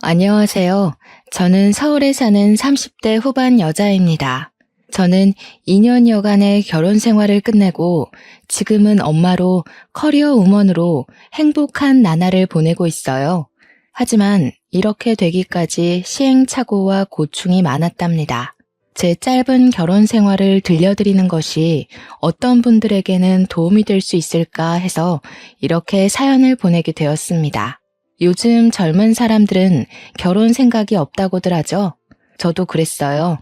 안녕하세요. 저는 서울에 사는 30대 후반 여자입니다. 저는 2년여간의 결혼 생활을 끝내고 지금은 엄마로 커리어 우먼으로 행복한 나날을 보내고 있어요. 하지만 이렇게 되기까지 시행착오와 고충이 많았답니다. 제 짧은 결혼 생활을 들려드리는 것이 어떤 분들에게는 도움이 될 수 있을까 해서 이렇게 사연을 보내게 되었습니다. 요즘 젊은 사람들은 결혼 생각이 없다고들 하죠. 저도 그랬어요.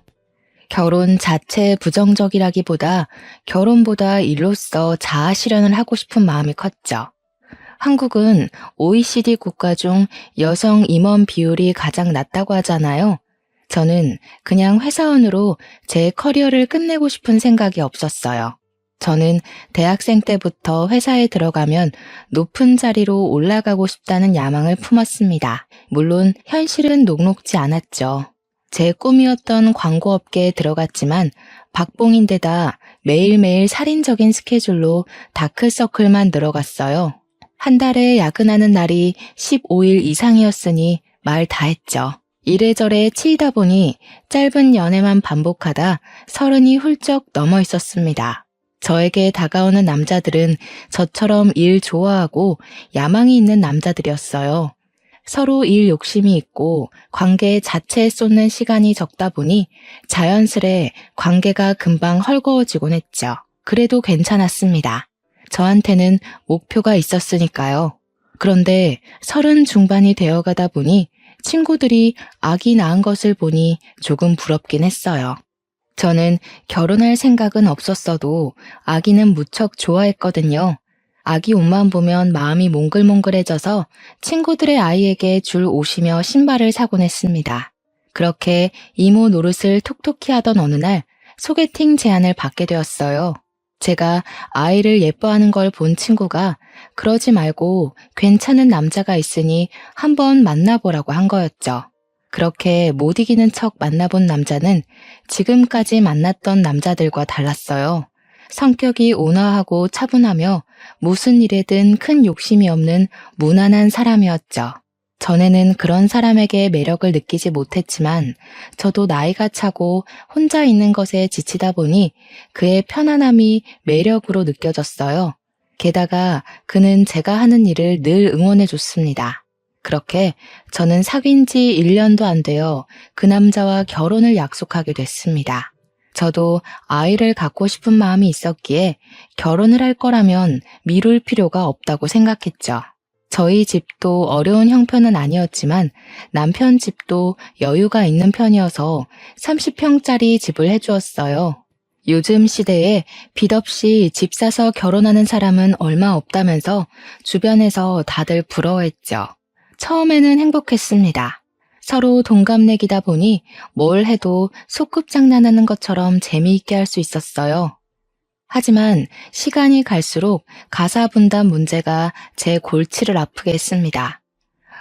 결혼 자체에 부정적이라기보다 결혼보다 일로서 자아 실현을 하고 싶은 마음이 컸죠. 한국은 OECD 국가 중 여성 임원 비율이 가장 낮다고 하잖아요. 저는 그냥 회사원으로 제 커리어를 끝내고 싶은 생각이 없었어요. 저는 대학생 때부터 회사에 들어가면 높은 자리로 올라가고 싶다는 야망을 품었습니다. 물론 현실은 녹록지 않았죠. 제 꿈이었던 광고업계에 들어갔지만 박봉인데다 매일매일 살인적인 스케줄로 다크서클만 늘어갔어요. 한 달에 야근하는 날이 15일 이상이었으니 말 다 했죠. 이래저래 치이다 보니 짧은 연애만 반복하다 30이 훌쩍 넘어 있었습니다. 저에게 다가오는 남자들은 저처럼 일 좋아하고 야망이 있는 남자들이었어요. 서로 일 욕심이 있고 관계 자체에 쏟는 시간이 적다 보니 자연스레 관계가 금방 헐거워지곤 했죠. 그래도 괜찮았습니다. 저한테는 목표가 있었으니까요. 그런데 30 중반이 되어가다 보니 친구들이 아기 낳은 것을 보니 조금 부럽긴 했어요. 저는 결혼할 생각은 없었어도 아기는 무척 좋아했거든요. 아기 옷만 보면 마음이 몽글몽글해져서 친구들의 아이에게 줄 옷이며 신발을 사곤 했습니다. 그렇게 이모 노릇을 톡톡히 하던 어느 날 소개팅 제안을 받게 되었어요. 제가 아이를 예뻐하는 걸 본 친구가 그러지 말고 괜찮은 남자가 있으니 한번 만나보라고 한 거였죠. 그렇게 못 이기는 척 만나본 남자는 지금까지 만났던 남자들과 달랐어요. 성격이 온화하고 차분하며 무슨 일에든 큰 욕심이 없는 무난한 사람이었죠. 전에는 그런 사람에게 매력을 느끼지 못했지만 저도 나이가 차고 혼자 있는 것에 지치다 보니 그의 편안함이 매력으로 느껴졌어요. 게다가 그는 제가 하는 일을 늘 응원해줬습니다. 그렇게 저는 사귄 지 1년도 안 되어 그 남자와 결혼을 약속하게 됐습니다. 저도 아이를 갖고 싶은 마음이 있었기에 결혼을 할 거라면 미룰 필요가 없다고 생각했죠. 저희 집도 어려운 형편은 아니었지만 남편 집도 여유가 있는 편이어서 30평짜리 집을 해주었어요. 요즘 시대에 빚 없이 집 사서 결혼하는 사람은 얼마 없다면서 주변에서 다들 부러워했죠. 처음에는 행복했습니다. 서로 동갑내기다 보니 뭘 해도 소꿉장난하는 것처럼 재미있게 할 수 있었어요. 하지만 시간이 갈수록 가사 분담 문제가 제 골치를 아프게 했습니다.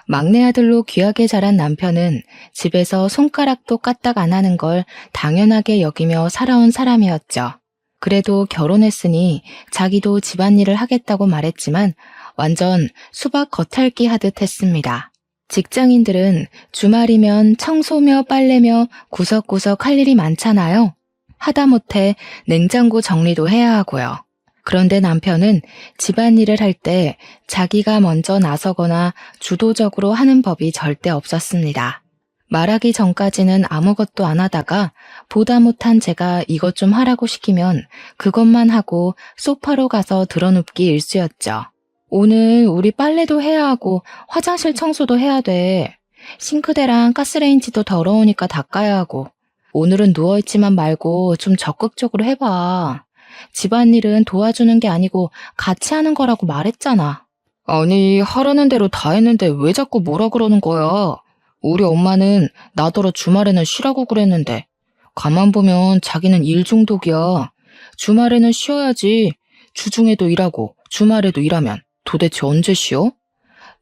막내 아들로 귀하게 자란 남편은 집에서 손가락도 까딱 안 하는 걸 당연하게 여기며 살아온 사람이었죠. 그래도 결혼했으니 자기도 집안일을 하겠다고 말했지만 완전 수박 겉핥기 하듯 했습니다. 직장인들은 주말이면 청소며 빨래며 구석구석 할 일이 많잖아요. 하다못해 냉장고 정리도 해야 하고요. 그런데 남편은 집안일을 할 때 자기가 먼저 나서거나 주도적으로 하는 법이 절대 없었습니다. 말하기 전까지는 아무것도 안 하다가 보다 못한 제가 이것 좀 하라고 시키면 그것만 하고 소파로 가서 드러눕기 일쑤였죠. 오늘 우리 빨래도 해야 하고 화장실 청소도 해야 돼. 싱크대랑 가스레인지도 더러우니까 닦아야 하고. 오늘은 누워있지만 말고 좀 적극적으로 해봐. 집안일은 도와주는 게 아니고 같이 하는 거라고 말했잖아. 아니, 하라는 대로 다 했는데 왜 자꾸 뭐라 그러는 거야? 우리 엄마는 나더러 주말에는 쉬라고 그랬는데. 가만 보면 자기는 일 중독이야. 주말에는 쉬어야지. 주중에도 일하고 주말에도 일하면 도대체 언제 쉬어?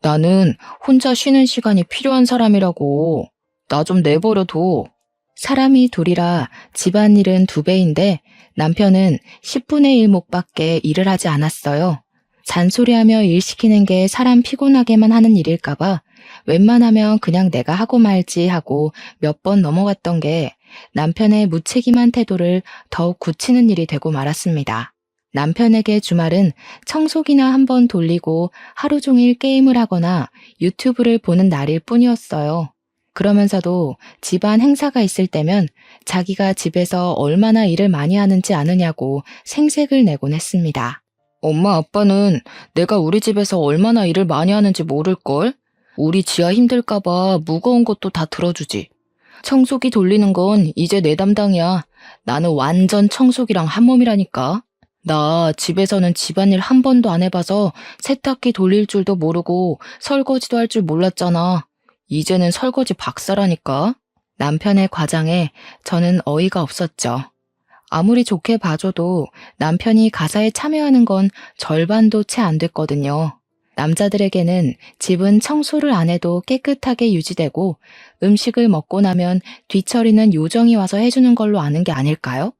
나는 혼자 쉬는 시간이 필요한 사람이라고. 나 좀 내버려둬. 사람이 둘이라 집안일은 2배인데 남편은 10분의 1목밖에 일을 하지 않았어요. 잔소리하며 일 시키는 게 사람 피곤하게만 하는 일일까봐 웬만하면 그냥 내가 하고 말지 하고 몇 번 넘어갔던 게 남편의 무책임한 태도를 더욱 굳히는 일이 되고 말았습니다. 남편에게 주말은 청소기나 한번 돌리고 하루 종일 게임을 하거나 유튜브를 보는 날일 뿐이었어요. 그러면서도 집안 행사가 있을 때면 자기가 집에서 얼마나 일을 많이 하는지 아느냐고 생색을 내곤 했습니다. 엄마 아빠는 내가 우리 집에서 얼마나 일을 많이 하는지 모를걸? 우리 지아 힘들까봐 무거운 것도 다 들어주지. 청소기 돌리는 건 이제 내 담당이야. 나는 완전 청소기랑 한 몸이라니까. 나 집에서는 집안일 한 번도 안 해봐서 세탁기 돌릴 줄도 모르고 설거지도 할 줄 몰랐잖아. 이제는 설거지 박사라니까. 남편의 과장에 저는 어이가 없었죠. 아무리 좋게 봐줘도 남편이 가사에 참여하는 건 절반도 채 안 됐거든요. 남자들에게는 집은 청소를 안 해도 깨끗하게 유지되고 음식을 먹고 나면 뒤처리는 요정이 와서 해주는 걸로 아는 게 아닐까요?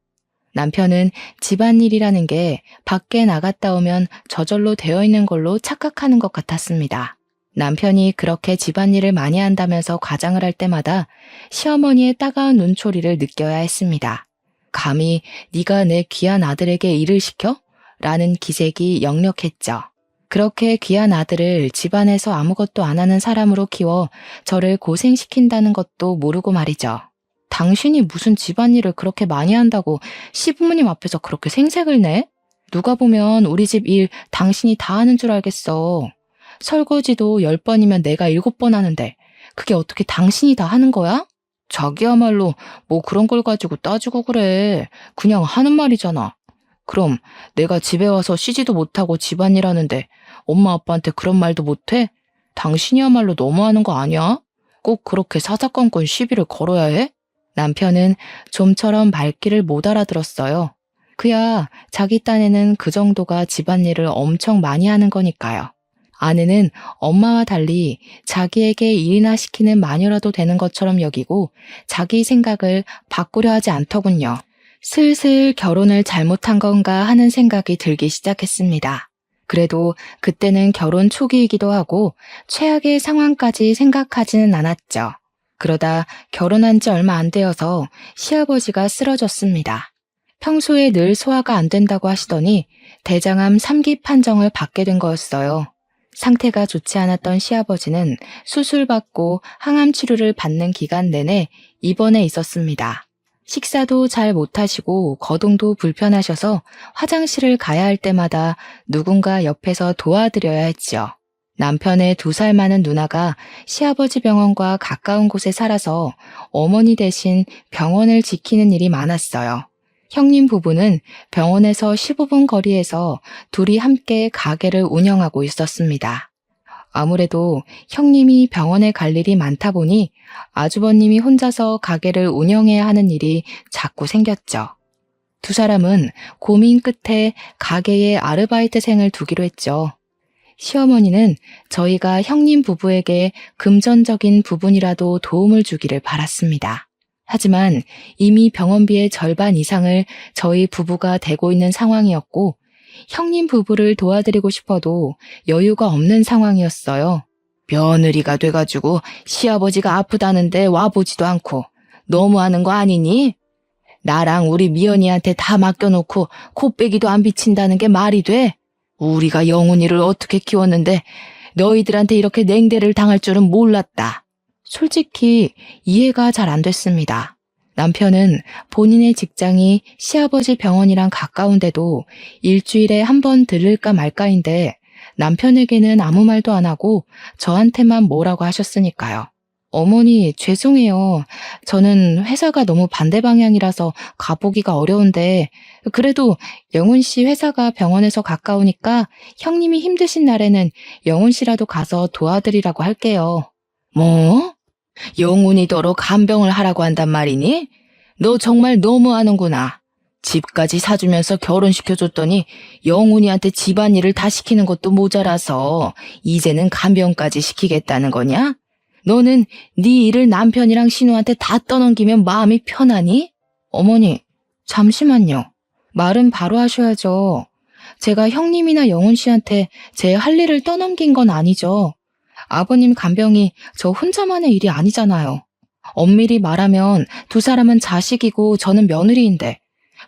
남편은 집안일이라는 게 밖에 나갔다 오면 저절로 되어 있는 걸로 착각하는 것 같았습니다. 남편이 그렇게 집안일을 많이 한다면서 과장을 할 때마다 시어머니의 따가운 눈초리를 느껴야 했습니다. 감히 네가 내 귀한 아들에게 일을 시켜? 라는 기색이 역력했죠. 그렇게 귀한 아들을 집안에서 아무것도 안 하는 사람으로 키워 저를 고생시킨다는 것도 모르고 말이죠. 당신이 무슨 집안일을 그렇게 많이 한다고 시부모님 앞에서 그렇게 생색을 내? 누가 보면 우리 집 일 당신이 다 하는 줄 알겠어. 설거지도 10번이면 내가 7번 하는데 그게 어떻게 당신이 다 하는 거야? 자기야말로 뭐 그런 걸 가지고 따지고 그래. 그냥 하는 말이잖아. 그럼 내가 집에 와서 쉬지도 못하고 집안일 하는데 엄마 아빠한테 그런 말도 못해? 당신이야말로 너무하는 거 아니야? 꼭 그렇게 사사건건 시비를 걸어야 해? 남편은 좀처럼 말귀를 못 알아들었어요. 그야 자기 딴에는 그 정도가 집안일을 엄청 많이 하는 거니까요. 아내는 엄마와 달리 자기에게 일이나 시키는 마녀라도 되는 것처럼 여기고 자기 생각을 바꾸려 하지 않더군요. 슬슬 결혼을 잘못한 건가 하는 생각이 들기 시작했습니다. 그래도 그때는 결혼 초기이기도 하고 최악의 상황까지 생각하지는 않았죠. 그러다 결혼한 지 얼마 안 되어서 시아버지가 쓰러졌습니다. 평소에 늘 소화가 안 된다고 하시더니 대장암 3기 판정을 받게 된 거였어요. 상태가 좋지 않았던 시아버지는 수술받고 항암 치료를 받는 기간 내내 입원해 있었습니다. 식사도 잘 못하시고 거동도 불편하셔서 화장실을 가야 할 때마다 누군가 옆에서 도와드려야 했죠. 남편의 2살 많은 누나가 시아버지 병원과 가까운 곳에 살아서 어머니 대신 병원을 지키는 일이 많았어요. 형님 부부는 병원에서 15분 거리에서 둘이 함께 가게를 운영하고 있었습니다. 아무래도 형님이 병원에 갈 일이 많다 보니 아주버님이 혼자서 가게를 운영해야 하는 일이 자꾸 생겼죠. 2사람은 고민 끝에 가게에 아르바이트생을 두기로 했죠. 시어머니는 저희가 형님 부부에게 금전적인 부분이라도 도움을 주기를 바랐습니다. 하지만 이미 병원비의 절반 이상을 저희 부부가 대고 있는 상황이었고 형님 부부를 도와드리고 싶어도 여유가 없는 상황이었어요. 며느리가 돼가지고 시아버지가 아프다는데 와보지도 않고 너무하는 거 아니니? 나랑 우리 미연이한테 다 맡겨놓고 코빼기도 안 비친다는 게 말이 돼? 우리가 영훈이를 어떻게 키웠는데 너희들한테 이렇게 냉대를 당할 줄은 몰랐다. 솔직히 이해가 잘 안 됐습니다. 남편은 본인의 직장이 시아버지 병원이랑 가까운데도 일주일에 한 번 들를까 말까인데 남편에게는 아무 말도 안 하고 저한테만 뭐라고 하셨으니까요. 어머니, 죄송해요. 저는 회사가 너무 반대 방향이라서 가보기가 어려운데 그래도 영훈 씨 회사가 병원에서 가까우니까 형님이 힘드신 날에는 영훈 씨라도 가서 도와드리라고 할게요. 뭐? 영훈이더러 간병을 하라고 한단 말이니? 너 정말 너무하는구나. 집까지 사주면서 결혼시켜줬더니 영훈이한테 집안일을 다 시키는 것도 모자라서 이제는 간병까지 시키겠다는 거냐? 너는 네 일을 남편이랑 신우한테 다 떠넘기면 마음이 편하니? 어머니, 잠시만요. 말은 바로 하셔야죠. 제가 형님이나 영훈 씨한테 제 할 일을 떠넘긴 건 아니죠. 아버님 간병이 저 혼자만의 일이 아니잖아요. 엄밀히 말하면 두 사람은 자식이고 저는 며느리인데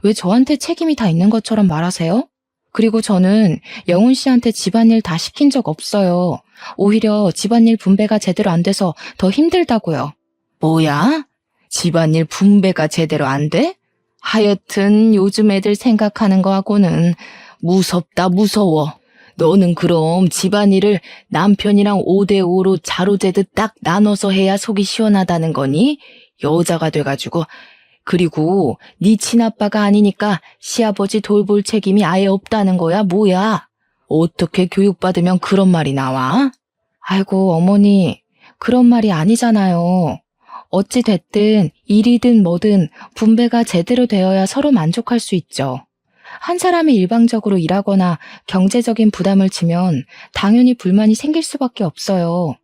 왜 저한테 책임이 다 있는 것처럼 말하세요? 그리고 저는 영훈 씨한테 집안일 다 시킨 적 없어요. 오히려 집안일 분배가 제대로 안 돼서 더 힘들다고요. 뭐야? 집안일 분배가 제대로 안 돼? 하여튼 요즘 애들 생각하는 거하고는 무섭다 무서워. 너는 그럼 집안일을 남편이랑 5대5로 자로재듯 딱 나눠서 해야 속이 시원하다는 거니? 여자가 돼가지고. 그리고 네 친아빠가 아니니까 시아버지 돌볼 책임이 아예 없다는 거야 뭐야? 어떻게 교육받으면 그런 말이 나와? 아이고 어머니, 그런 말이 아니잖아요. 어찌 됐든 일이든 뭐든 분배가 제대로 되어야 서로 만족할 수 있죠. 한 사람이 일방적으로 일하거나 경제적인 부담을 지면 당연히 불만이 생길 수밖에 없어요.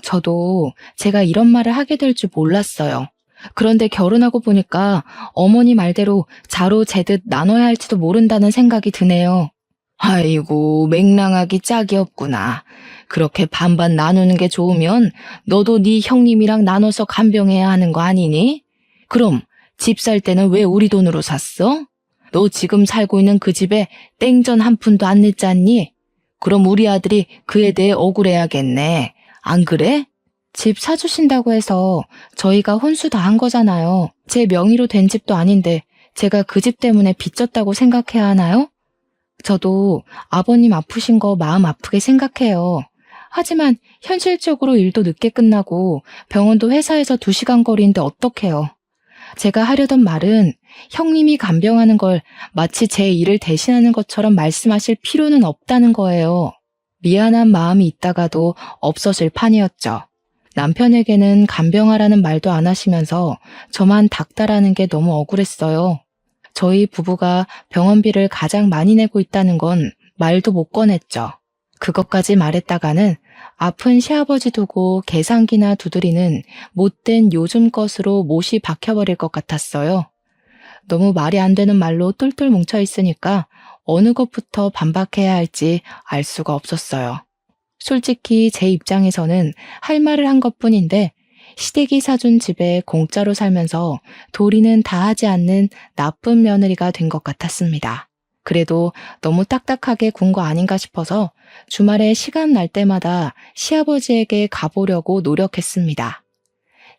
저도 제가 이런 말을 하게 될 줄 몰랐어요. 그런데 결혼하고 보니까 어머니 말대로 자로재듯 나눠야 할지도 모른다는 생각이 드네요. 아이고, 맹랑하기 짝이 없구나. 그렇게 반반 나누는 게 좋으면 너도 네 형님이랑 나눠서 간병해야 하는 거 아니니? 그럼 집 살 때는 왜 우리 돈으로 샀어? 너 지금 살고 있는 그 집에 땡전 한 푼도 안 냈잖니? 그럼 우리 아들이 그에 대해 억울해야겠네. 안 그래? 집 사주신다고 해서 저희가 혼수 다 한 거잖아요. 제 명의로 된 집도 아닌데 제가 그 집 때문에 빚졌다고 생각해야 하나요? 저도 아버님 아프신 거 마음 아프게 생각해요. 하지만 현실적으로 일도 늦게 끝나고 병원도 회사에서 2시간 거리인데 어떡해요. 제가 하려던 말은 형님이 간병하는 걸 마치 제 일을 대신하는 것처럼 말씀하실 필요는 없다는 거예요. 미안한 마음이 있다가도 없어질 판이었죠. 남편에게는 간병하라는 말도 안 하시면서 저만 닥달하는 게 너무 억울했어요. 저희 부부가 병원비를 가장 많이 내고 있다는 건 말도 못 꺼냈죠. 그것까지 말했다가는 아픈 시아버지 두고 계산기나 두드리는 못된 요즘 것으로 못이 박혀버릴 것 같았어요. 너무 말이 안 되는 말로 똘똘 뭉쳐 있으니까 어느 것부터 반박해야 할지 알 수가 없었어요. 솔직히 제 입장에서는 할 말을 한 것뿐인데 시댁이 사준 집에 공짜로 살면서 도리는 다 하지 않는 나쁜 며느리가 된 것 같았습니다. 그래도 너무 딱딱하게 군 거 아닌가 싶어서 주말에 시간 날 때마다 시아버지에게 가보려고 노력했습니다.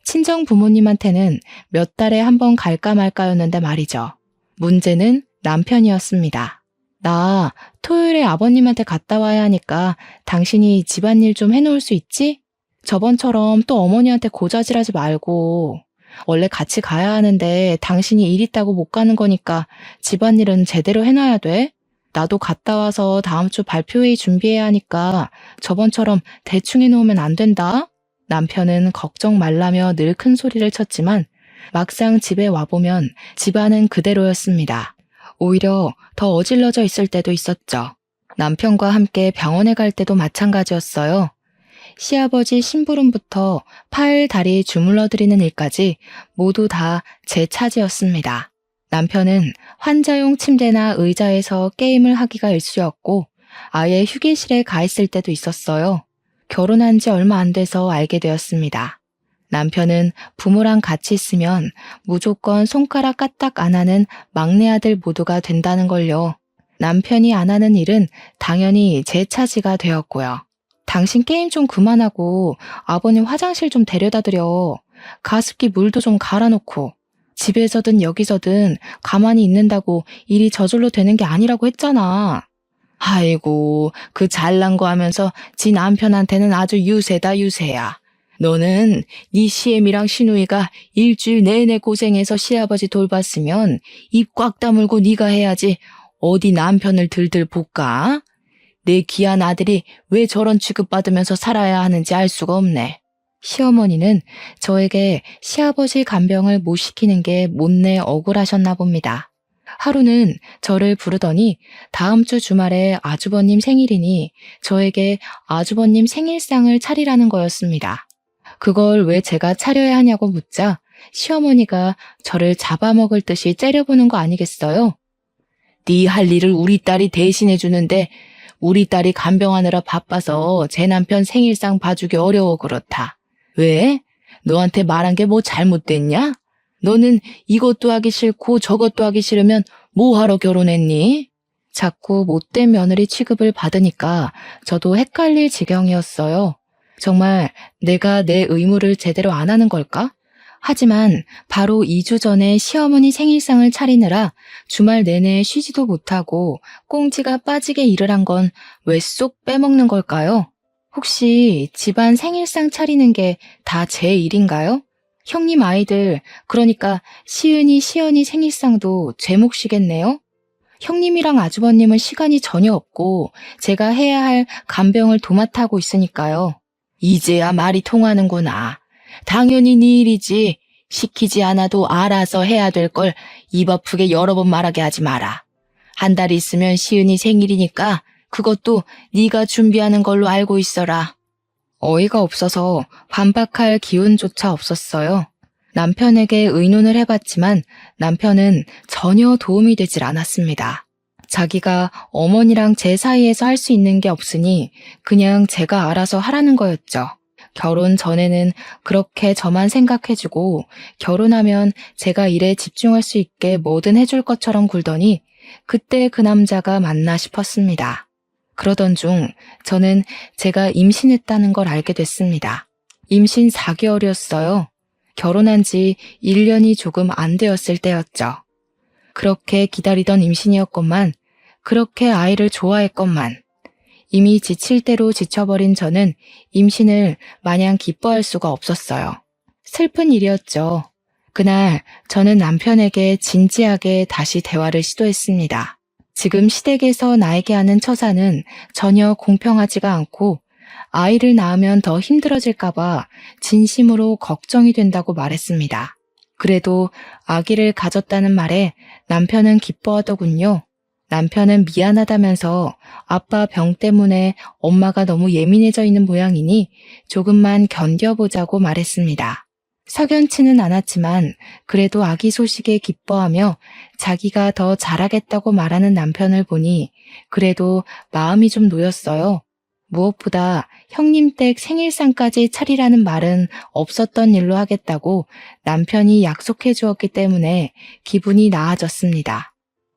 친정 부모님한테는 몇 달에 한 번 갈까 말까였는데 말이죠. 문제는 남편이었습니다. 나 토요일에 아버님한테 갔다 와야 하니까 당신이 집안일 좀 해놓을 수 있지? 저번처럼 또 어머니한테 고자질하지 말고. 원래 같이 가야 하는데 당신이 일 있다고 못 가는 거니까 집안일은 제대로 해놔야 돼. 나도 갔다 와서 다음 주 발표회의 준비해야 하니까 저번처럼 대충 해놓으면 안 된다. 남편은 걱정 말라며 늘 큰 소리를 쳤지만 막상 집에 와보면 집안은 그대로였습니다. 오히려 더 어질러져 있을 때도 있었죠. 남편과 함께 병원에 갈 때도 마찬가지였어요. 시아버지 심부름부터 팔, 다리 주물러드리는 일까지 모두 다 제 차지였습니다. 남편은 환자용 침대나 의자에서 게임을 하기가 일쑤였고 아예 휴게실에 가 있을 때도 있었어요. 결혼한 지 얼마 안 돼서 알게 되었습니다. 남편은 부모랑 같이 있으면 무조건 손가락 까딱 안 하는 막내 아들 모두가 된다는 걸요. 남편이 안 하는 일은 당연히 제 차지가 되었고요. 당신 게임 좀 그만하고 아버님 화장실 좀 데려다 드려. 가습기 물도 좀 갈아놓고. 집에서든 여기서든 가만히 있는다고 일이 저절로 되는 게 아니라고 했잖아. 아이고, 그 잘난 거 하면서 지 남편한테는 아주 유세다 유세야. 너는 네 시애미랑 시누이가 일주일 내내 고생해서 시아버지 돌봤으면 입 꽉 다물고 네가 해야지 어디 남편을 들들 볶아? 내 귀한 아들이 왜 저런 취급받으면서 살아야 하는지 알 수가 없네. 시어머니는 저에게 시아버지 간병을 못 시키는 게 못내 억울하셨나 봅니다. 하루는 저를 부르더니 다음 주 주말에 아주버님 생일이니 저에게 아주버님 생일상을 차리라는 거였습니다. 그걸 왜 제가 차려야 하냐고 묻자 시어머니가 저를 잡아먹을 듯이 째려보는 거 아니겠어요? 네 할 일을 우리 딸이 대신해 주는데 우리 딸이 간병하느라 바빠서 제 남편 생일상 봐주기 어려워 그렇다. 왜? 너한테 말한 게 뭐 잘못됐냐? 너는 이것도 하기 싫고 저것도 하기 싫으면 뭐하러 결혼했니? 자꾸 못된 며느리 취급을 받으니까 저도 헷갈릴 지경이었어요. 정말 내가 내 의무를 제대로 안 하는 걸까? 하지만 바로 2주 전에 시어머니 생일상을 차리느라 주말 내내 쉬지도 못하고 꽁지가 빠지게 일을 한 건 왜 쏙 빼먹는 걸까요? 혹시 집안 생일상 차리는 게 다 제 일인가요? 형님 아이들, 그러니까 시은이, 시연이 생일상도 제 몫이겠네요? 형님이랑 아주버님은 시간이 전혀 없고 제가 해야 할 간병을 도맡아하고 있으니까요. 이제야 말이 통하는구나. 당연히 네 일이지. 시키지 않아도 알아서 해야 될 걸 입 아프게 여러 번 말하게 하지 마라. 한 달 있으면 시은이 생일이니까 그것도 네가 준비하는 걸로 알고 있어라. 어이가 없어서 반박할 기운조차 없었어요. 남편에게 의논을 해봤지만 남편은 전혀 도움이 되질 않았습니다. 자기가 어머니랑 제 사이에서 할 수 있는 게 없으니 그냥 제가 알아서 하라는 거였죠. 결혼 전에는 그렇게 저만 생각해주고 결혼하면 제가 일에 집중할 수 있게 뭐든 해줄 것처럼 굴더니 그때 그 남자가 맞나 싶었습니다. 그러던 중 저는 제가 임신했다는 걸 알게 됐습니다. 임신 4개월이었어요. 결혼한 지 1년이 조금 안 되었을 때였죠. 그렇게 기다리던 임신이었건만, 그렇게 아이를 좋아했건만, 이미 지칠 대로 지쳐버린 저는 임신을 마냥 기뻐할 수가 없었어요. 슬픈 일이었죠. 그날 저는 남편에게 진지하게 다시 대화를 시도했습니다. 지금 시댁에서 나에게 하는 처사는 전혀 공평하지가 않고 아이를 낳으면 더 힘들어질까봐 진심으로 걱정이 된다고 말했습니다. 그래도 아기를 가졌다는 말에 남편은 기뻐하더군요. 남편은 미안하다면서 아빠 병 때문에 엄마가 너무 예민해져 있는 모양이니 조금만 견뎌보자고 말했습니다. 석연치는 않았지만 그래도 아기 소식에 기뻐하며 자기가 더 잘하겠다고 말하는 남편을 보니 그래도 마음이 좀 놓였어요. 무엇보다 형님 댁 생일상까지 차리라는 말은 없었던 일로 하겠다고 남편이 약속해 주었기 때문에 기분이 나아졌습니다.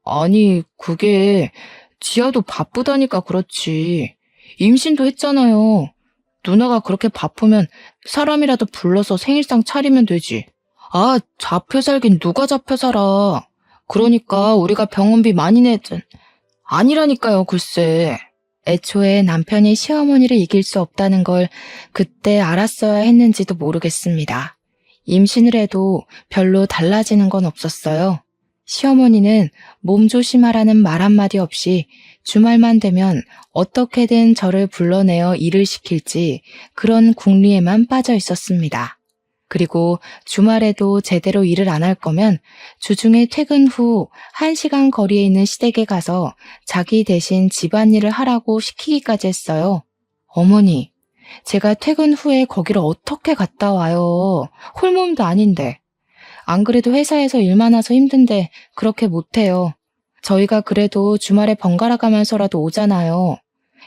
아니, 그게 지아도 바쁘다니까 그렇지. 임신도 했잖아요. 누나가 그렇게 바쁘면 사람이라도 불러서 생일상 차리면 되지. 아, 잡혀 살긴 누가 잡혀 살아. 그러니까 우리가 병원비 많이 내든. 아니라니까요, 글쎄. 애초에 남편이 시어머니를 이길 수 없다는 걸 그때 알았어야 했는지도 모르겠습니다. 임신을 해도 별로 달라지는 건 없었어요. 시어머니는 몸 조심하라는 말 한마디 없이 주말만 되면 어떻게든 저를 불러내어 일을 시킬지 그런 궁리에만 빠져 있었습니다. 그리고 주말에도 제대로 일을 안 할 거면 주중에 퇴근 후 1시간 거리에 있는 시댁에 가서 자기 대신 집안일을 하라고 시키기까지 했어요. 어머니, 제가 퇴근 후에 거기를 어떻게 갔다 와요? 홀몸도 아닌데. 안 그래도 회사에서 일 많아서 힘든데 그렇게 못해요. 저희가 그래도 주말에 번갈아 가면서라도 오잖아요.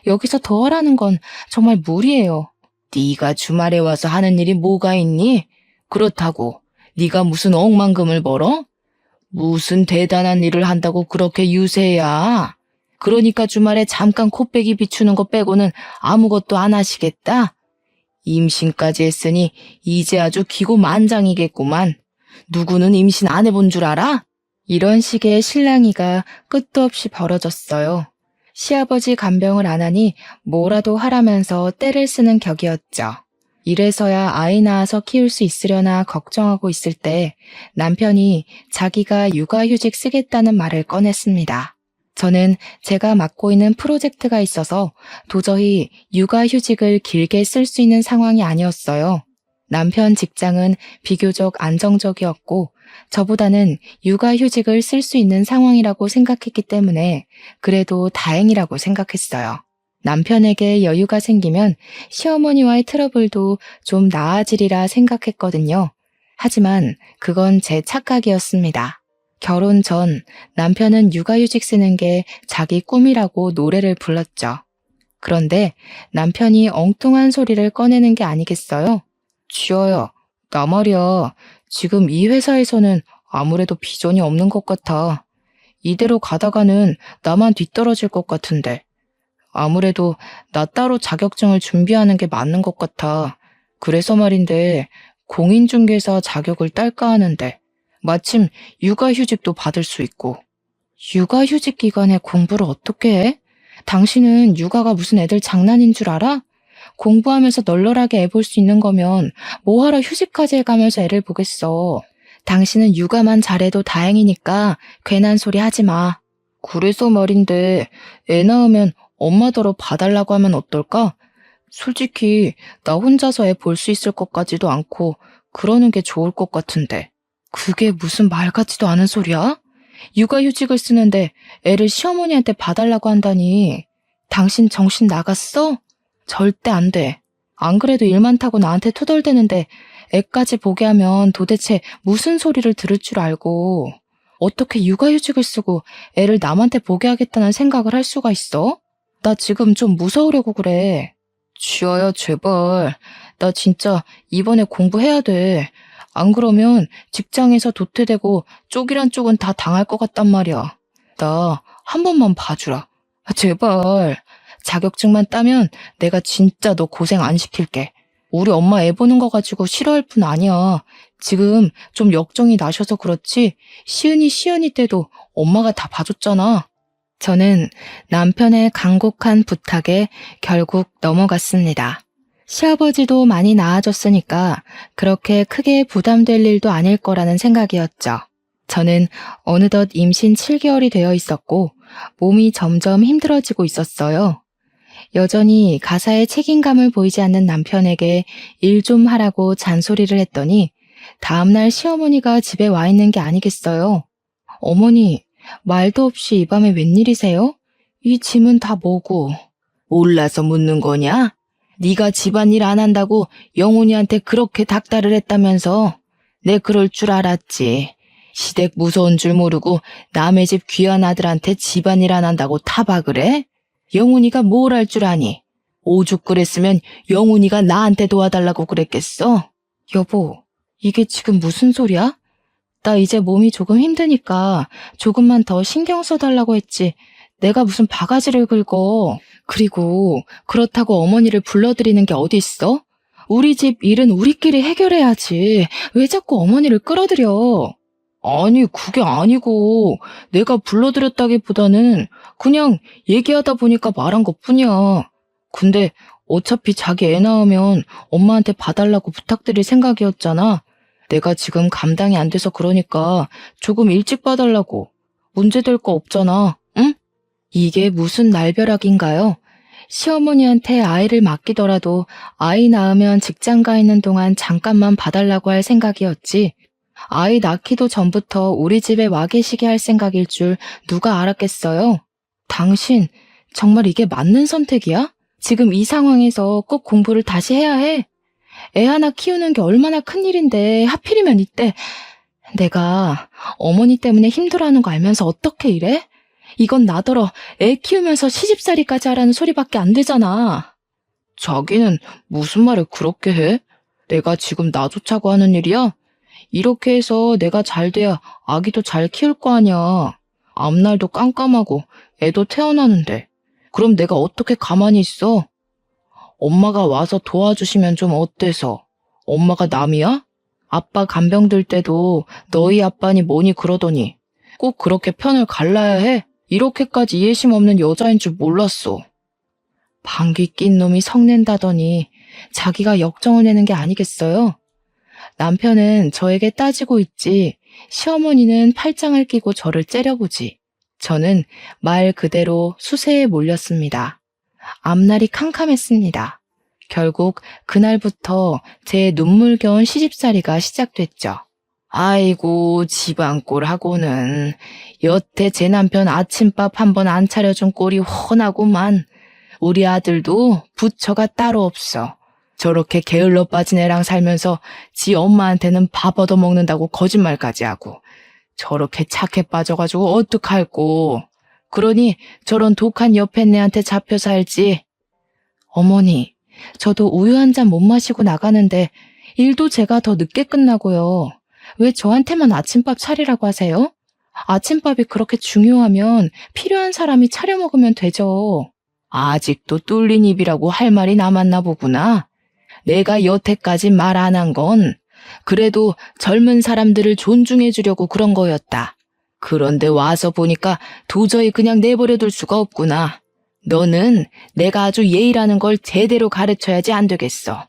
여기서 더 하라는 건 정말 무리예요. 네가 주말에 와서 하는 일이 뭐가 있니? 그렇다고 네가 무슨 억만금을 벌어? 무슨 대단한 일을 한다고 그렇게 유세야? 그러니까 주말에 잠깐 코빼기 비추는 거 빼고는 아무것도 안 하시겠다? 임신까지 했으니 이제 아주 기고만장이겠구만. 누구는 임신 안 해본 줄 알아? 이런 식의 실랑이가 끝도 없이 벌어졌어요. 시아버지 간병을 안 하니 뭐라도 하라면서 떼를 쓰는 격이었죠. 이래서야 아이 낳아서 키울 수 있으려나 걱정하고 있을 때 남편이 자기가 육아휴직 쓰겠다는 말을 꺼냈습니다. 저는 제가 맡고 있는 프로젝트가 있어서 도저히 육아휴직을 길게 쓸 수 있는 상황이 아니었어요. 남편 직장은 비교적 안정적이었고 저보다는 육아휴직을 쓸 수 있는 상황이라고 생각했기 때문에 그래도 다행이라고 생각했어요. 남편에게 여유가 생기면 시어머니와의 트러블도 좀 나아지리라 생각했거든요. 하지만 그건 제 착각이었습니다. 결혼 전 남편은 육아휴직 쓰는 게 자기 꿈이라고 노래를 불렀죠. 그런데 남편이 엉뚱한 소리를 꺼내는 게 아니겠어요? 지아야, 나 말이야. 지금 이 회사에서는 아무래도 비전이 없는 것 같아. 이대로 가다가는 나만 뒤떨어질 것 같은데. 아무래도 나 따로 자격증을 준비하는 게 맞는 것 같아. 그래서 말인데, 공인중개사 자격을 딸까 하는데, 마침 육아휴직도 받을 수 있고. 육아휴직 기간에 공부를 어떻게 해? 당신은 육아가 무슨 애들 장난인 줄 알아? 공부하면서 널널하게 애 볼 수 있는 거면 뭐하러 휴직까지 해가면서 애를 보겠어. 당신은 육아만 잘해도 다행이니까 괜한 소리 하지 마. 그래서 말인데 애 낳으면 엄마더러 봐달라고 하면 어떨까? 솔직히 나 혼자서 애 볼 수 있을 것 같지도 않고 그러는 게 좋을 것 같은데. 그게 무슨 말 같지도 않은 소리야? 육아휴직을 쓰는데 애를 시어머니한테 봐달라고 한다니. 당신 정신 나갔어? 절대 안 돼. 안 그래도 일 많다고 나한테 투덜대는데 애까지 보게 하면 도대체 무슨 소리를 들을 줄 알고 어떻게 육아휴직을 쓰고 애를 남한테 보게 하겠다는 생각을 할 수가 있어? 나 지금 좀 무서우려고 그래. 지아야, 제발. 나 진짜 이번에 공부해야 돼. 안 그러면 직장에서 도태되고 쪽이란 쪽은 다 당할 것 같단 말이야. 나 한 번만 봐주라. 제발. 자격증만 따면 내가 진짜 너 고생 안 시킬게. 우리 엄마 애 보는 거 가지고 싫어할 뿐 아니야. 지금 좀 역정이 나셔서 그렇지 시은이 때도 엄마가 다 봐줬잖아. 저는 남편의 간곡한 부탁에 결국 넘어갔습니다. 시아버지도 많이 나아졌으니까 그렇게 크게 부담될 일도 아닐 거라는 생각이었죠. 저는 어느덧 임신 7개월이 되어 있었고 몸이 점점 힘들어지고 있었어요. 여전히 가사에 책임감을 보이지 않는 남편에게 일 좀 하라고 잔소리를 했더니 다음날 시어머니가 집에 와 있는 게 아니겠어요. 어머니, 말도 없이 이 밤에 웬일이세요? 이 짐은 다 뭐고? 몰라서 묻는 거냐? 네가 집안일 안 한다고 영훈이한테 그렇게 닥달을 했다면서? 내 그럴 줄 알았지. 시댁 무서운 줄 모르고 남의 집 귀한 아들한테 집안일 안 한다고 타박을 해? 영훈이가 뭘 할 줄 아니? 오죽 그랬으면 영훈이가 나한테 도와달라고 그랬겠어? 여보, 이게 지금 무슨 소리야? 나 이제 몸이 조금 힘드니까 조금만 더 신경 써달라고 했지. 내가 무슨 바가지를 긁어. 그리고 그렇다고 어머니를 불러들이는 게 어디 있어? 우리 집 일은 우리끼리 해결해야지. 왜 자꾸 어머니를 끌어들여? 아니, 그게 아니고 내가 불러들였다기보다는 그냥 얘기하다 보니까 말한 것뿐이야. 근데 어차피 자기 애 낳으면 엄마한테 봐달라고 부탁드릴 생각이었잖아. 내가 지금 감당이 안 돼서 그러니까 조금 일찍 봐달라고. 문제될 거 없잖아, 응? 이게 무슨 날벼락인가요? 시어머니한테 아이를 맡기더라도 아이 낳으면 직장 가 있는 동안 잠깐만 봐달라고 할 생각이었지. 아이 낳기도 전부터 우리 집에 와 계시게 할 생각일 줄 누가 알았겠어요? 당신, 정말 이게 맞는 선택이야? 지금 이 상황에서 꼭 공부를 다시 해야 해? 애 하나 키우는 게 얼마나 큰일인데 하필이면 이때 내가 어머니 때문에 힘들어하는 거 알면서 어떻게 이래? 이건 나더러 애 키우면서 시집살이까지 하라는 소리밖에 안 되잖아. 자기는 무슨 말을 그렇게 해? 내가 지금 놔두자고 하는 일이야? 이렇게 해서 내가 잘 돼야 아기도 잘 키울 거 아니야. 앞날도 깜깜하고 애도 태어나는데 그럼 내가 어떻게 가만히 있어? 엄마가 와서 도와주시면 좀 어때서? 엄마가 남이야? 아빠 간병 들 때도 너희 아빠니 뭐니 그러더니 꼭 그렇게 편을 갈라야 해? 이렇게까지 이해심 없는 여자인 줄 몰랐어. 방귀 낀 놈이 성낸다더니 자기가 역정을 내는 게 아니겠어요? 남편은 저에게 따지고 있지 시어머니는 팔짱을 끼고 저를 째려보지. 저는 말 그대로 수세에 몰렸습니다. 앞날이 캄캄했습니다. 결국 그날부터 제 눈물겨운 시집살이가 시작됐죠. 아이고 집안꼴하고는 여태 제 남편 아침밥 한 번 안 차려준 꼴이 훤하구만. 우리 아들도 부처가 따로 없어. 저렇게 게을러 빠진 애랑 살면서 지 엄마한테는 밥 얻어먹는다고 거짓말까지 하고 저렇게 착해 빠져가지고 어떡할꼬. 그러니 저런 독한 여팻네한테 잡혀 살지. 어머니, 저도 우유 한 잔 못 마시고 나가는데 일도 제가 더 늦게 끝나고요. 왜 저한테만 아침밥 차리라고 하세요? 아침밥이 그렇게 중요하면 필요한 사람이 차려 먹으면 되죠. 아직도 뚫린 입이라고 할 말이 남았나 보구나. 내가 여태까지 말 안 한 건 그래도 젊은 사람들을 존중해 주려고 그런 거였다. 그런데 와서 보니까 도저히 그냥 내버려 둘 수가 없구나. 너는 내가 아주 예의라는 걸 제대로 가르쳐야지 안 되겠어.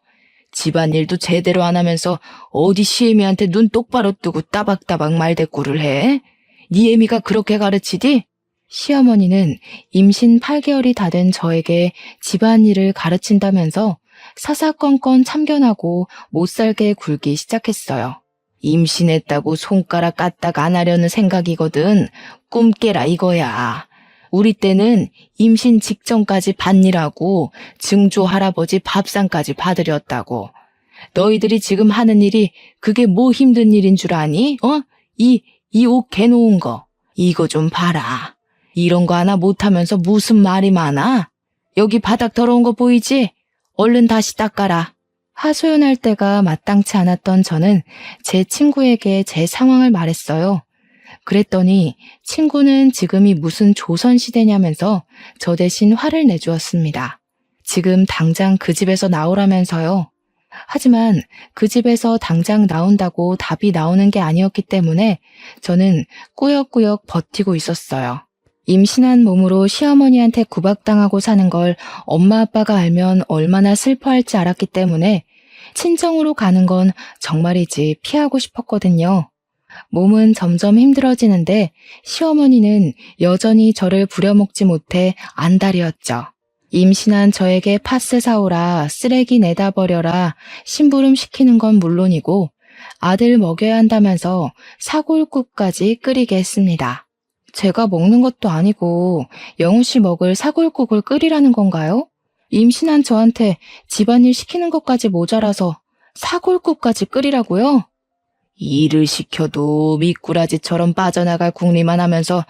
집안일도 제대로 안 하면서 어디 시애미한테 눈 똑바로 뜨고 따박따박 말대꾸를 해? 네 애미가 그렇게 가르치디? 시어머니는 임신 8개월이 다 된 저에게 집안일을 가르친다면서 사사건건 참견하고 못살게 굴기 시작했어요. 임신했다고 손가락 까딱 안 하려는 생각이거든. 꿈 깨라 이거야. 우리 때는 임신 직전까지 밭일하고 증조 할아버지 밥상까지 받으렸다고. 너희들이 지금 하는 일이 그게 뭐 힘든 일인 줄 아니? 이 옷 개놓은 거. 이거 좀 봐라. 이런 거 하나 못하면서 무슨 말이 많아? 여기 바닥 더러운 거 보이지? 얼른 다시 닦아라. 하소연할 때가 마땅치 않았던 저는 제 친구에게 제 상황을 말했어요. 그랬더니 친구는 지금이 무슨 조선시대냐면서 저 대신 화를 내주었습니다. 지금 당장 그 집에서 나오라면서요. 하지만 그 집에서 당장 나온다고 답이 나오는 게 아니었기 때문에 저는 꾸역꾸역 버티고 있었어요. 임신한 몸으로 시어머니한테 구박당하고 사는 걸 엄마 아빠가 알면 얼마나 슬퍼할지 알았기 때문에 친정으로 가는 건 정말이지 피하고 싶었거든요. 몸은 점점 힘들어지는데 시어머니는 여전히 저를 부려먹지 못해 안달이었죠. 임신한 저에게 파스 사오라, 쓰레기 내다 버려라, 심부름 시키는 건 물론이고 아들 먹여야 한다면서 사골국까지 끓이게 했습니다. 제가 먹는 것도 아니고 영우 씨 먹을 사골국을 끓이라는 건가요? 임신한 저한테 집안일 시키는 것까지 모자라서 사골국까지 끓이라고요? 일을 시켜도 미꾸라지처럼 빠져나갈 궁리만 하면서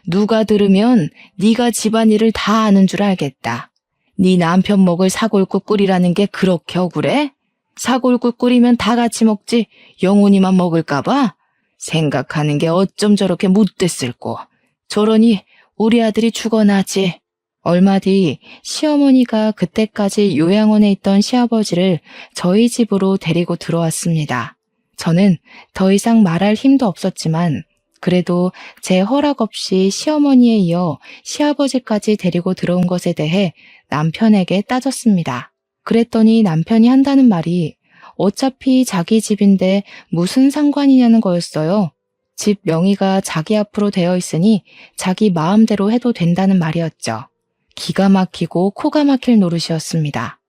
누가 들으면 네가 집안일을 다 아는 줄 알겠다. 네 남편 먹을 사골국 끓이라는 게 그렇게 억울해? 사골국 끓이면 다 같이 먹지 영훈이만 먹을까 봐? 생각하는 게 어쩜 저렇게 못됐을꼬. 저러니 우리 아들이 죽어나지. 얼마 뒤 시어머니가 그때까지 요양원에 있던 시아버지를 저희 집으로 데리고 들어왔습니다. 저는 더 이상 말할 힘도 없었지만 그래도 제 허락 없이 시어머니에 이어 시아버지까지 데리고 들어온 것에 대해 남편에게 따졌습니다. 그랬더니 남편이 한다는 말이 어차피 자기 집인데 무슨 상관이냐는 거였어요. 집 명의가 자기 앞으로 되어 있으니 자기 마음대로 해도 된다는 말이었죠. 기가 막히고 코가 막힐 노릇이었습니다.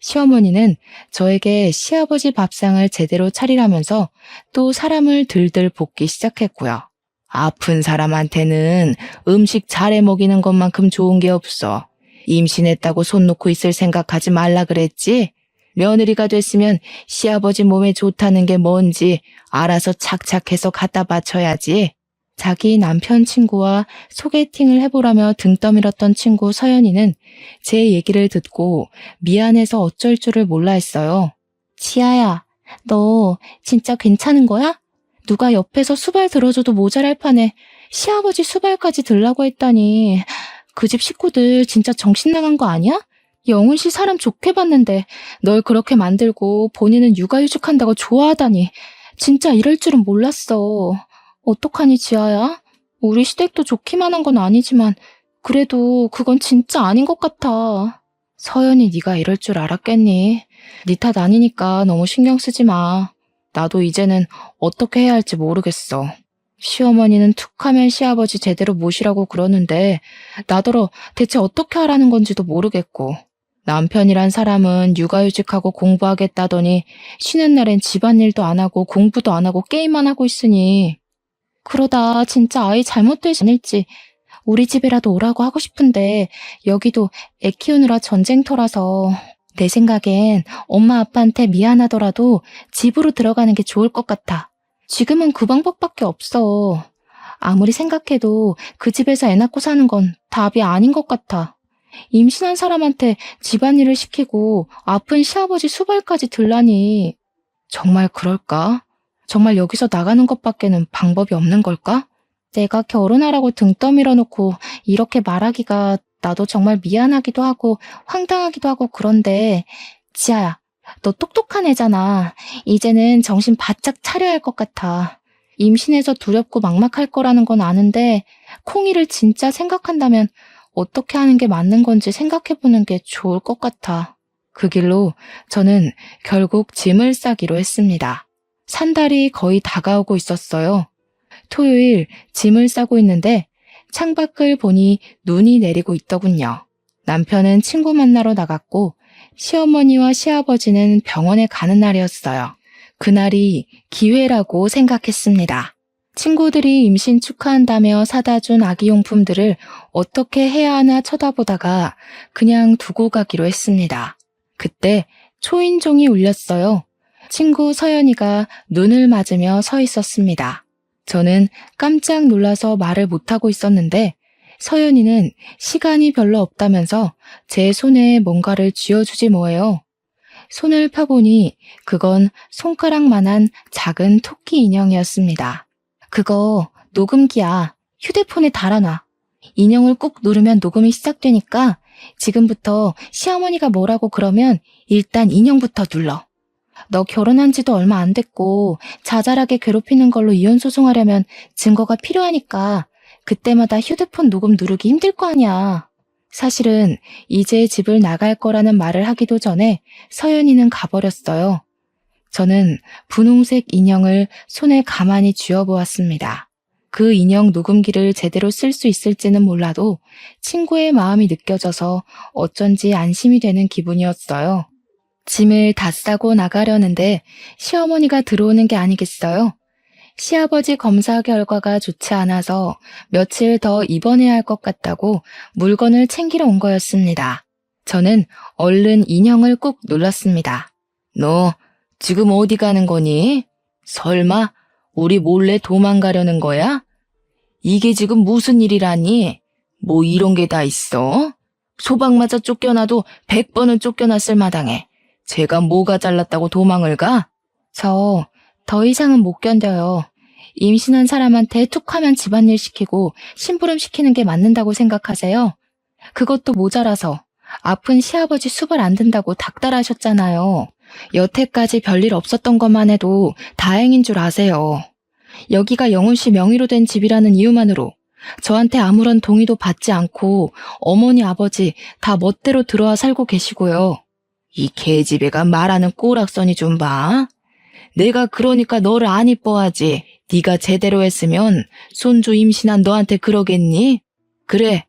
시어머니는 저에게 시아버지 밥상을 제대로 차리라면서 또 사람을 들들 볶기 시작했고요. 아픈 사람한테는 음식 잘해 먹이는 것만큼 좋은 게 없어. 임신했다고 손 놓고 있을 생각하지 말라 그랬지? 며느리가 됐으면 시아버지 몸에 좋다는 게 뭔지 알아서 착착해서 갖다 바쳐야지. 자기 남편 친구와 소개팅을 해보라며 등 떠밀었던 친구 서연이는 제 얘기를 듣고 미안해서 어쩔 줄을 몰라 했어요. 지아야, 너 진짜 괜찮은 거야? 누가 옆에서 수발 들어줘도 모자랄 판에 시아버지 수발까지 들라고 했다니 그 집 식구들 진짜 정신 나간 거 아니야? 영훈 씨 사람 좋게 봤는데 널 그렇게 만들고 본인은 육아휴직한다고 좋아하다니 진짜 이럴 줄은 몰랐어. 어떡하니 지아야? 우리 시댁도 좋기만 한 건 아니지만 그래도 그건 진짜 아닌 것 같아. 서연이 네가 이럴 줄 알았겠니? 네 탓 아니니까 너무 신경 쓰지 마. 나도 이제는 어떻게 해야 할지 모르겠어. 시어머니는 툭하면 시아버지 제대로 모시라고 그러는데 나더러 대체 어떻게 하라는 건지도 모르겠고 남편이란 사람은 육아휴직하고 공부하겠다더니 쉬는 날엔 집안일도 안 하고 공부도 안 하고 게임만 하고 있으니 그러다 진짜 아이 잘못되지 않을지 우리 집이라도 오라고 하고 싶은데 여기도 애 키우느라 전쟁터라서 내 생각엔 엄마 아빠한테 미안하더라도 집으로 들어가는 게 좋을 것 같아. 지금은 그 방법밖에 없어. 아무리 생각해도 그 집에서 애 낳고 사는 건 답이 아닌 것 같아. 임신한 사람한테 집안일을 시키고 아픈 시아버지 수발까지 들라니. 정말 그럴까? 정말 여기서 나가는 것밖에는 방법이 없는 걸까? 내가 결혼하라고 등 떠밀어 놓고 이렇게 말하기가 나도 정말 미안하기도 하고 황당하기도 하고 그런데 지아야, 너 똑똑한 애잖아. 이제는 정신 바짝 차려야 할 것 같아. 임신해서 두렵고 막막할 거라는 건 아는데 콩이를 진짜 생각한다면 어떻게 하는 게 맞는 건지 생각해보는 게 좋을 것 같아. 그 길로 저는 결국 짐을 싸기로 했습니다. 산달이 거의 다가오고 있었어요. 토요일 짐을 싸고 있는데 창밖을 보니 눈이 내리고 있더군요. 남편은 친구 만나러 나갔고 시어머니와 시아버지는 병원에 가는 날이었어요. 그날이 기회라고 생각했습니다. 친구들이 임신 축하한다며 사다 준 아기용품들을 어떻게 해야 하나 쳐다보다가 그냥 두고 가기로 했습니다. 그때 초인종이 울렸어요. 친구 서연이가 눈을 맞으며 서 있었습니다. 저는 깜짝 놀라서 말을 못하고 있었는데 서연이는 시간이 별로 없다면서 제 손에 뭔가를 쥐어주지 뭐예요. 손을 펴보니 그건 손가락만한 작은 토끼 인형이었습니다. 그거 녹음기야. 휴대폰에 달아놔. 인형을 꾹 누르면 녹음이 시작되니까 지금부터 시어머니가 뭐라고 그러면 일단 인형부터 눌러. 너 결혼한 지도 얼마 안 됐고 자잘하게 괴롭히는 걸로 이혼 소송하려면 증거가 필요하니까 그때마다 휴대폰 녹음 누르기 힘들 거 아니야. 사실은 이제 집을 나갈 거라는 말을 하기도 전에 서연이는 가버렸어요. 저는 분홍색 인형을 손에 가만히 쥐어보았습니다. 그 인형 녹음기를 제대로 쓸 수 있을지는 몰라도 친구의 마음이 느껴져서 어쩐지 안심이 되는 기분이었어요. 짐을 다 싸고 나가려는데 시어머니가 들어오는 게 아니겠어요? 시아버지 검사 결과가 좋지 않아서 며칠 더 입원해야 할 것 같다고 물건을 챙기러 온 거였습니다. 저는 얼른 인형을 꾹 눌렀습니다. 너 지금 어디 가는 거니? 설마 우리 몰래 도망가려는 거야? 이게 지금 무슨 일이라니? 뭐 이런 게 다 있어? 소방마저 쫓겨나도 100번은 쫓겨났을 마당에 제가 뭐가 잘났다고 도망을 가? 저 더 이상은 못 견뎌요. 임신한 사람한테 툭하면 집안일 시키고 심부름 시키는 게 맞는다고 생각하세요? 그것도 모자라서 아픈 시아버지 수발 안 든다고 닥달하셨잖아요. 여태까지 별일 없었던 것만 해도 다행인 줄 아세요. 여기가 영훈 씨 명의로 된 집이라는 이유만으로 저한테 아무런 동의도 받지 않고 어머니 아버지 다 멋대로 들어와 살고 계시고요. 이 개집애가 말하는 꼬락서니 좀 봐. 내가 그러니까 너를 안 이뻐하지. 네가 제대로 했으면 손주 임신한 너한테 그러겠니? 그래,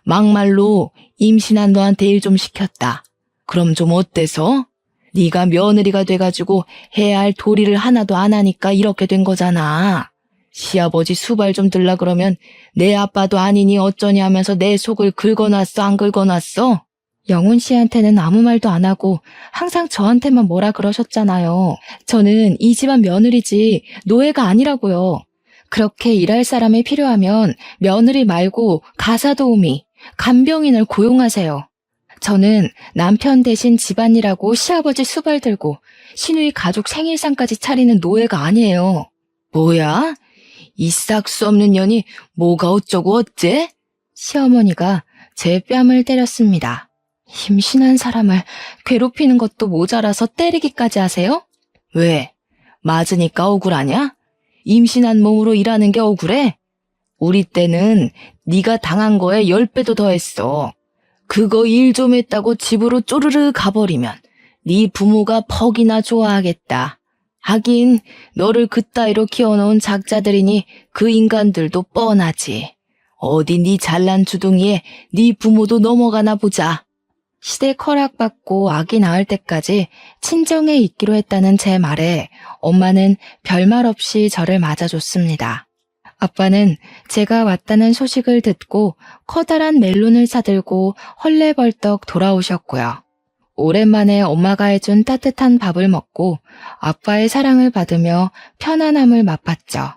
막말로 임신한 너한테 일 좀 시켰다. 그럼 좀 어때서? 네가 며느리가 돼가지고 해야 할 도리를 하나도 안 하니까 이렇게 된 거잖아. 시아버지 수발 좀 들라 그러면 내 아빠도 아니니 어쩌니 하면서 내 속을 긁어놨어, 안 긁어놨어? 영훈 씨한테는 아무 말도 안 하고 항상 저한테만 뭐라 그러셨잖아요. 저는 이 집안 며느리지 노예가 아니라고요. 그렇게 일할 사람이 필요하면 며느리 말고 가사도우미, 간병인을 고용하세요. 저는 남편 대신 집안일하고 시아버지 수발 들고 시누이 가족 생일상까지 차리는 노예가 아니에요. 뭐야? 이 싹 수 없는 년이 뭐가 어쩌고 어째? 시어머니가 제 뺨을 때렸습니다. 임신한 사람을 괴롭히는 것도 모자라서 때리기까지 하세요? 왜? 맞으니까 억울하냐? 임신한 몸으로 일하는 게 억울해? 우리 때는 네가 당한 거에 10배도 더했어. 그거 일 좀 했다고 집으로 쪼르르 가버리면 네 부모가 퍽이나 좋아하겠다. 하긴 너를 그따위로 키워놓은 작자들이니 그 인간들도 뻔하지. 어디 네 잘난 주둥이에 네 부모도 넘어가나 보자. 시댁 허락받고 아기 낳을 때까지 친정에 있기로 했다는 제 말에 엄마는 별말 없이 저를 맞아줬습니다. 아빠는 제가 왔다는 소식을 듣고 커다란 멜론을 사들고 헐레벌떡 돌아오셨고요. 오랜만에 엄마가 해준 따뜻한 밥을 먹고 아빠의 사랑을 받으며 편안함을 맛봤죠.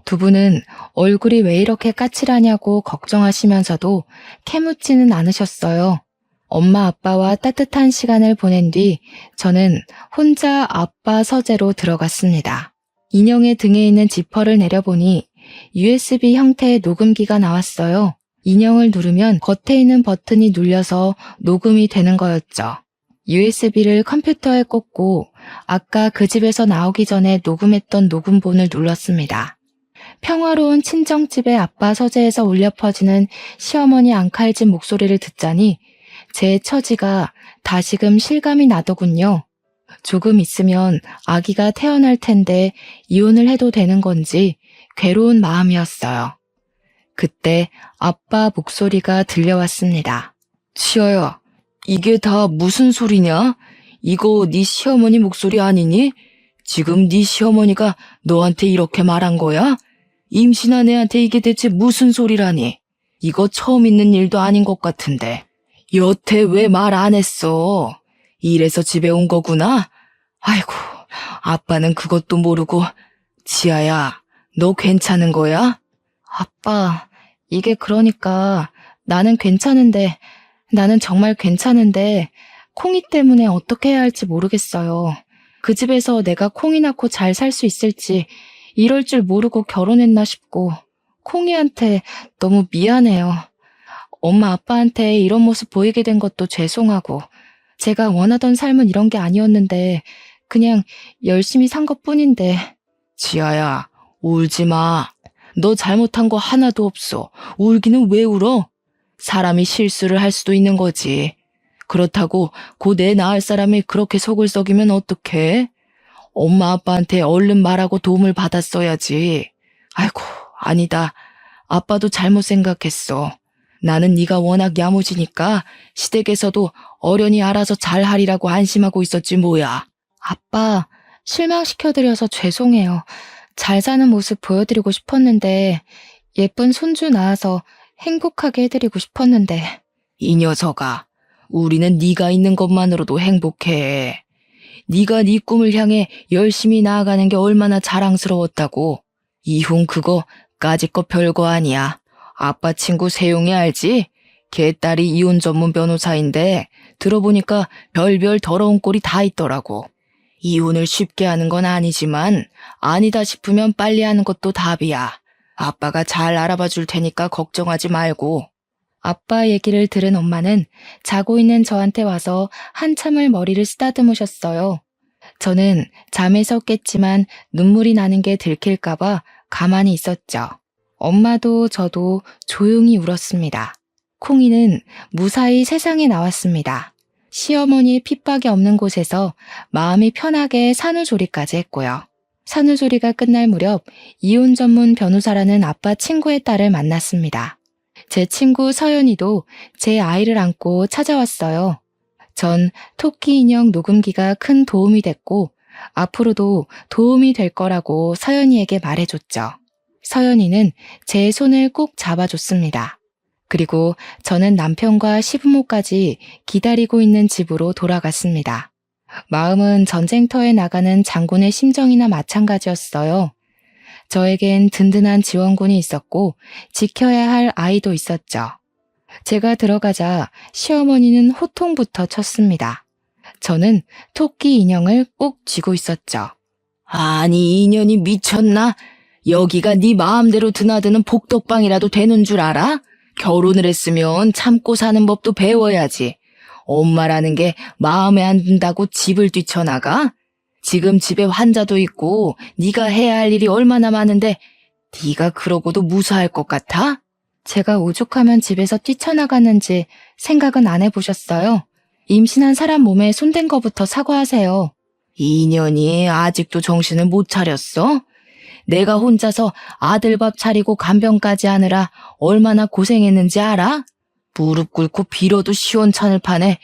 두 분은 얼굴이 왜 이렇게 까칠하냐고 걱정하시면서도 캐묻지는 않으셨어요. 엄마 아빠와 따뜻한 시간을 보낸 뒤 저는 혼자 아빠 서재로 들어갔습니다. 인형의 등에 있는 지퍼를 내려보니 USB 형태의 녹음기가 나왔어요. 인형을 누르면 겉에 있는 버튼이 눌려서 녹음이 되는 거였죠. USB를 컴퓨터에 꽂고 아까 그 집에서 나오기 전에 녹음했던 녹음본을 눌렀습니다. 평화로운 친정집의 아빠 서재에서 울려 퍼지는 시어머니 앙칼진 목소리를 듣자니 제 처지가 다시금 실감이 나더군요. 조금 있으면 아기가 태어날 텐데 이혼을 해도 되는 건지 괴로운 마음이었어요. 그때 아빠 목소리가 들려왔습니다. 치아야, 이게 다 무슨 소리냐? 이거 네 시어머니 목소리 아니니? 지금 네 시어머니가 너한테 이렇게 말한 거야? 임신한 애한테 이게 대체 무슨 소리라니? 이거 처음 있는 일도 아닌 것 같은데. 여태 왜 말 안 했어? 이래서 집에 온 거구나? 아이고, 아빠는 그것도 모르고. 지아야, 너 괜찮은 거야? 아빠, 이게 그러니까 나는 정말 괜찮은데 콩이 때문에 어떻게 해야 할지 모르겠어요. 그 집에서 내가 콩이 낳고 잘 살 수 있을지 이럴 줄 모르고 결혼했나 싶고 콩이한테 너무 미안해요. 엄마 아빠한테 이런 모습 보이게 된 것도 죄송하고 제가 원하던 삶은 이런 게 아니었는데 그냥 열심히 산 것뿐인데. 지아야, 울지 마. 너 잘못한 거 하나도 없어. 울기는 왜 울어? 사람이 실수를 할 수도 있는 거지. 그렇다고 곧 애 낳을 사람이 그렇게 속을 썩이면 어떡해? 엄마 아빠한테 얼른 말하고 도움을 받았어야지. 아이고, 아니다. 아빠도 잘못 생각했어. 나는 네가 워낙 야무지니까 시댁에서도 어련히 알아서 잘하리라고 안심하고 있었지 뭐야. 아빠, 실망시켜드려서 죄송해요. 잘 사는 모습 보여드리고 싶었는데 예쁜 손주 낳아서 행복하게 해드리고 싶었는데. 이 녀석아, 우리는 네가 있는 것만으로도 행복해. 네가 네 꿈을 향해 열심히 나아가는 게 얼마나 자랑스러웠다고. 이훈 그거 까짓 거 별거 아니야. 아빠 친구 세용이 알지? 걔 딸이 이혼 전문 변호사인데 들어보니까 별별 더러운 꼴이 다 있더라고. 이혼을 쉽게 하는 건 아니지만 아니다 싶으면 빨리 하는 것도 답이야. 아빠가 잘 알아봐 줄 테니까 걱정하지 말고. 아빠 얘기를 들은 엄마는 자고 있는 저한테 와서 한참을 머리를 쓰다듬으셨어요. 저는 잠에서 깼지만 눈물이 나는 게 들킬까봐 가만히 있었죠. 엄마도 저도 조용히 울었습니다. 콩이는 무사히 세상에 나왔습니다. 시어머니의 핍박이 없는 곳에서 마음이 편하게 산후조리까지 했고요. 산후조리가 끝날 무렵 이혼 전문 변호사라는 아빠 친구의 딸을 만났습니다. 제 친구 서연이도 제 아이를 안고 찾아왔어요. 전 토끼 인형 녹음기가 큰 도움이 됐고 앞으로도 도움이 될 거라고 서연이에게 말해줬죠. 서연이는 제 손을 꼭 잡아줬습니다. 그리고 저는 남편과 시부모까지 기다리고 있는 집으로 돌아갔습니다. 마음은 전쟁터에 나가는 장군의 심정이나 마찬가지였어요. 저에겐 든든한 지원군이 있었고 지켜야 할 아이도 있었죠. 제가 들어가자 시어머니는 호통부터 쳤습니다. 저는 토끼 인형을 꼭 쥐고 있었죠. 아니, 인연이 미쳤나? 여기가 네 마음대로 드나드는 복덕방이라도 되는 줄 알아? 결혼을 했으면 참고 사는 법도 배워야지. 엄마라는 게 마음에 안 든다고 집을 뛰쳐나가? 지금 집에 환자도 있고 네가 해야 할 일이 얼마나 많은데 네가 그러고도 무사할 것 같아? 제가 오죽하면 집에서 뛰쳐나갔는지 생각은 안 해보셨어요? 임신한 사람 몸에 손댄 거부터 사과하세요. 이 년이 아직도 정신을 못 차렸어? 내가 혼자서 아들 밥 차리고 간병까지 하느라 얼마나 고생했는지 알아? 무릎 꿇고 빌어도 시원찮을 판에.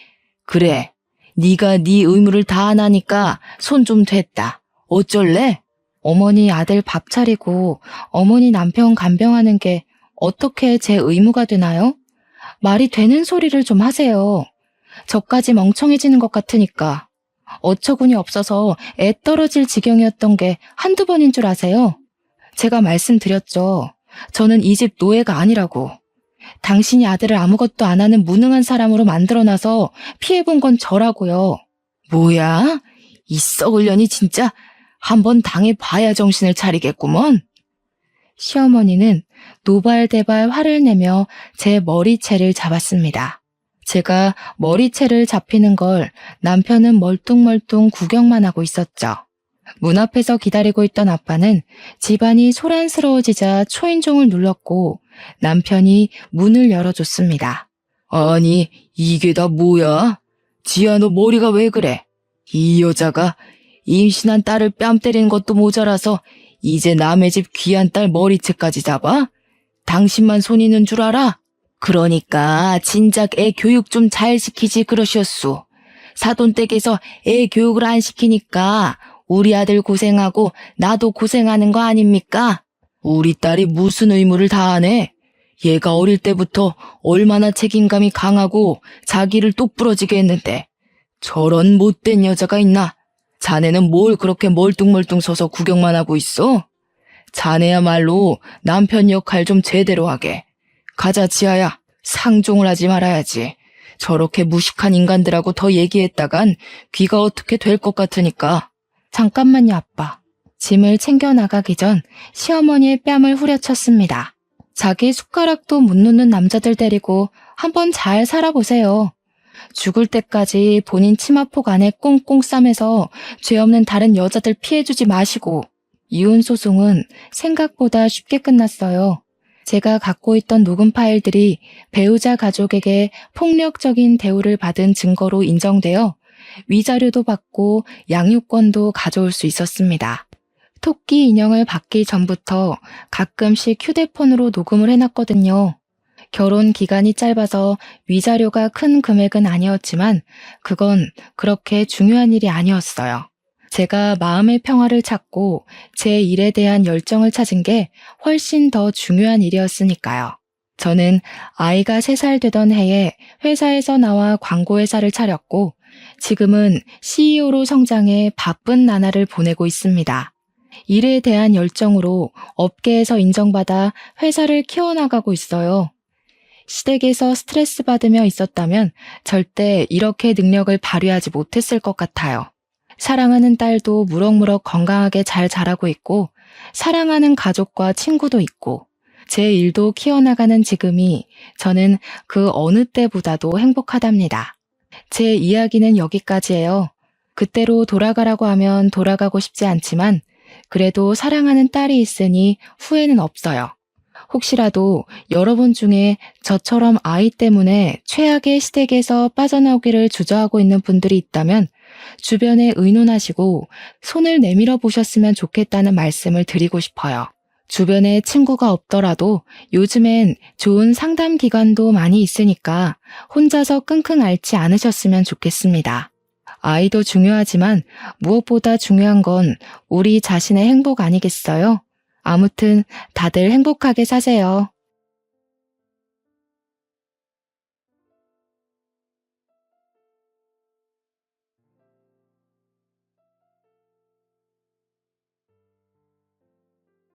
그래, 네가 네 의무를 다 안 하니까 손 좀 댔다. 어쩔래? 어머니 아들 밥 차리고 어머니 남편 간병하는 게 어떻게 제 의무가 되나요? 말이 되는 소리를 좀 하세요. 저까지 멍청해지는 것 같으니까. 어처구니 없어서 애 떨어질 지경이었던 게 한두 번인 줄 아세요? 제가 말씀드렸죠. 저는 이 집 노예가 아니라고. 당신이 아들을 아무것도 안 하는 무능한 사람으로 만들어놔서 피해본 건 저라고요. 뭐야? 이 썩을 년이 진짜 한번 당해봐야 정신을 차리겠구먼. 시어머니는 노발대발 화를 내며 제 머리채를 잡았습니다. 제가 머리채를 잡히는 걸 남편은 멀뚱멀뚱 구경만 하고 있었죠. 문 앞에서 기다리고 있던 아빠는 집안이 소란스러워지자 초인종을 눌렀고 남편이 문을 열어줬습니다. 아니, 이게 다 뭐야? 지아, 너 머리가 왜 그래? 이 여자가 임신한 딸을 뺨 때리는 것도 모자라서 이제 남의 집 귀한 딸 머리채까지 잡아? 당신만 손 있는 줄 알아? 그러니까 진작 애 교육 좀 잘 시키지 그러셨소. 사돈댁에서 애 교육을 안 시키니까 우리 아들 고생하고 나도 고생하는 거 아닙니까? 우리 딸이 무슨 의무를 다하네? 얘가 어릴 때부터 얼마나 책임감이 강하고 자기를 똑부러지게 했는데 저런 못된 여자가 있나? 자네는 뭘 그렇게 멀뚱멀뚱 서서 구경만 하고 있어? 자네야말로 남편 역할 좀 제대로 하게. 가자, 지아야. 상종을 하지 말아야지. 저렇게 무식한 인간들하고 더 얘기했다간 귀가 어떻게 될 것 같으니까. 잠깐만요, 아빠. 짐을 챙겨 나가기 전 시어머니의 뺨을 후려쳤습니다. 자기 숟가락도 못 놓는 남자들 데리고 한번 잘 살아보세요. 죽을 때까지 본인 치마폭 안에 꽁꽁 싸매서 죄 없는 다른 여자들 피해주지 마시고. 이혼 소송은 생각보다 쉽게 끝났어요. 제가 갖고 있던 녹음 파일들이 배우자 가족에게 폭력적인 대우를 받은 증거로 인정되어 위자료도 받고 양육권도 가져올 수 있었습니다. 토끼 인형을 받기 전부터 가끔씩 휴대폰으로 녹음을 해놨거든요. 결혼 기간이 짧아서 위자료가 큰 금액은 아니었지만 그건 그렇게 중요한 일이 아니었어요. 제가 마음의 평화를 찾고 제 일에 대한 열정을 찾은 게 훨씬 더 중요한 일이었으니까요. 저는 아이가 3살 되던 해에 회사에서 나와 광고회사를 차렸고 지금은 CEO로 성장해 바쁜 나날을 보내고 있습니다. 일에 대한 열정으로 업계에서 인정받아 회사를 키워나가고 있어요. 시댁에서 스트레스 받으며 있었다면 절대 이렇게 능력을 발휘하지 못했을 것 같아요. 사랑하는 딸도 무럭무럭 건강하게 잘 자라고 있고 사랑하는 가족과 친구도 있고 제 일도 키워나가는 지금이 저는 그 어느 때보다도 행복하답니다. 제 이야기는 여기까지예요. 그때로 돌아가라고 하면 돌아가고 싶지 않지만 그래도 사랑하는 딸이 있으니 후회는 없어요. 혹시라도 여러분 중에 저처럼 아이 때문에 최악의 시댁에서 빠져나오기를 주저하고 있는 분들이 있다면 주변에 의논하시고 손을 내밀어 보셨으면 좋겠다는 말씀을 드리고 싶어요. 주변에 친구가 없더라도 요즘엔 좋은 상담 기관도 많이 있으니까 혼자서 끙끙 앓지 않으셨으면 좋겠습니다. 아이도 중요하지만 무엇보다 중요한 건 우리 자신의 행복 아니겠어요? 아무튼 다들 행복하게 사세요.